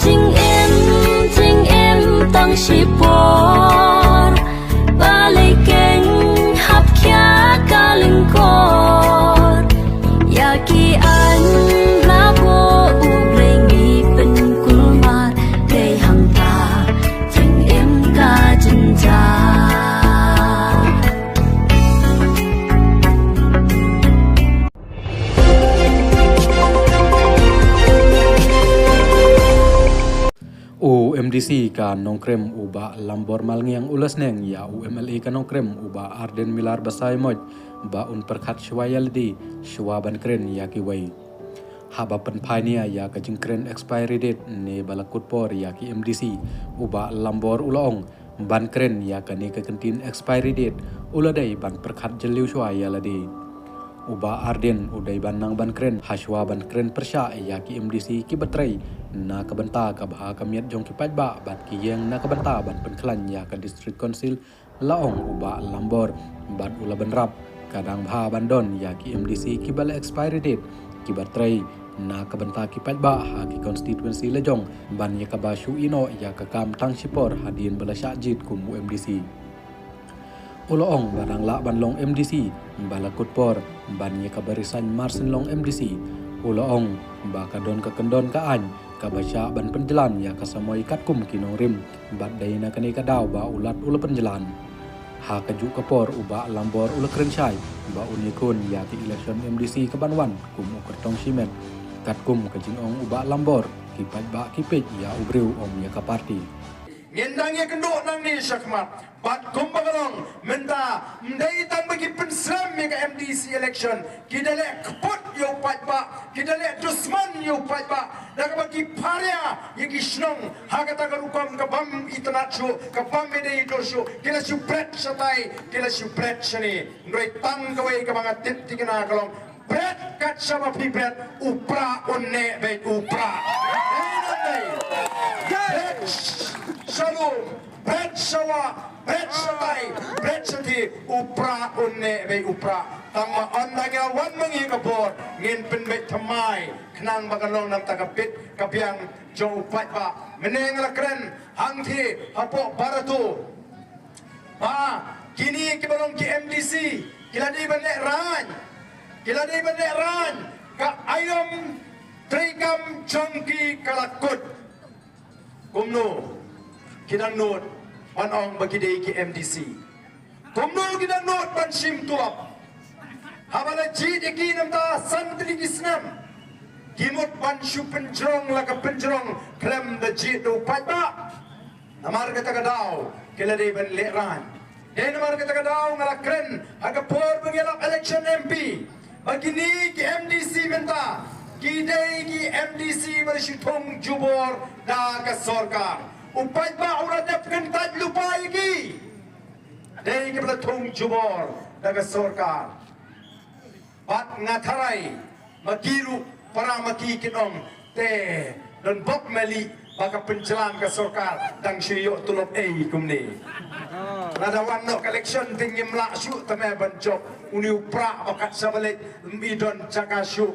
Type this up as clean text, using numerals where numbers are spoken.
chính em tăng sĩ bor ba lê kênh hấp khía ca linh cột ya ki an la bo u lê nghi bên cung mát lê hằng ta chính em ca chân cha UMDC ka nongkrem uba lambor malngiang ulas neng ya UMLE ka nongkrem uba Arden Milar Basay moj ba un perkhat shwayaldi shwaban kren ya ki wai haba penpainia ya ka jingkren expiry date ne balakut por ya ki MDC uba lambor ulaong ban kren ya ka ne ka kentin expiry date uladai ban perkhat jeliu shwayaldi uba Arden udai banang ban kren haswa ban kren persya ya ki MDC ki batrai na kabanta ka bah kamiat jong ki pajba ban ki yang na kabanta ban penklan ya ka district council laong uba lambor ban ula benrap kadang bah bandon ya ki MDC ki bala expiry date ki batrai na kabanta ki pajba ha ki constituency lejong ban ya ka bashu ino ya ka kam tang sipor hadin bala syajit kum UMDC Uloong barang la ban long MDC balakut por ban ye kabarisan marsen long MDC uloong ba kadon ka kendon ka an ka baca ban penjelan ya kasamoy katkum kinong rim bat dayna kani kadaw ba ulat ula penjelan ha kaju kapor uba lambor ula krensyai ba unikun ya ki election MDC kabanwan kum ukertong simen katkum kajingong uba lambor kipat ba kipit ya ubriu om ya ka parti Ngendangnya kenduk nang ni syakmat bat kumbagalong menta mdai tan bagi pensram ya ke MDC election kita lek keput yo patba kita lek dusman yo patba dak bagi paria yang kisnong hakata garukam kabam itanachu kabam bede itoshu kila supret satai kila supret sani ndoi tang kawai kabanga tip tikena kalong bret kat sama pibret upra onne be upra Shalom, bret sawa, bret satai, bret sati, upra unne be upra. Tama andangnya wan mengi kabor, ngin pen be tamai, kenang bagalong nam takapit, kapiang jauh patba. Meneng la keren, hang thi, hapo baratu. Kini kibalong ki MDC, kila di bandek ran, ka ayam trikam jongki kalakut. Kumno. Kinang not panong bagi day ki MDC. Kumno kinang not pan sim tuap. Habala jid iki namta santri kisnam. Kimot pan shu penjrong laka penjrong klem da jid do patba. Namar kata kadaw kila day ban leran. Day namar kata kadaw ngalakren agapor bagi election MP. Bagi ni ki MDC menta. Kiday ki MDC bersitong jubor da ka sorkar. Upay ba uradap kentad lupa iki? Dari kebala tung jubor daga sorkar. Bat ngataray magiru para makikinom te don bok meli baka pencelan ka sorkar dang siyo tulop kumni. Nadawan no collection tinggi melak syuk tame bancok uni upra bakat sabalit midon cakasyu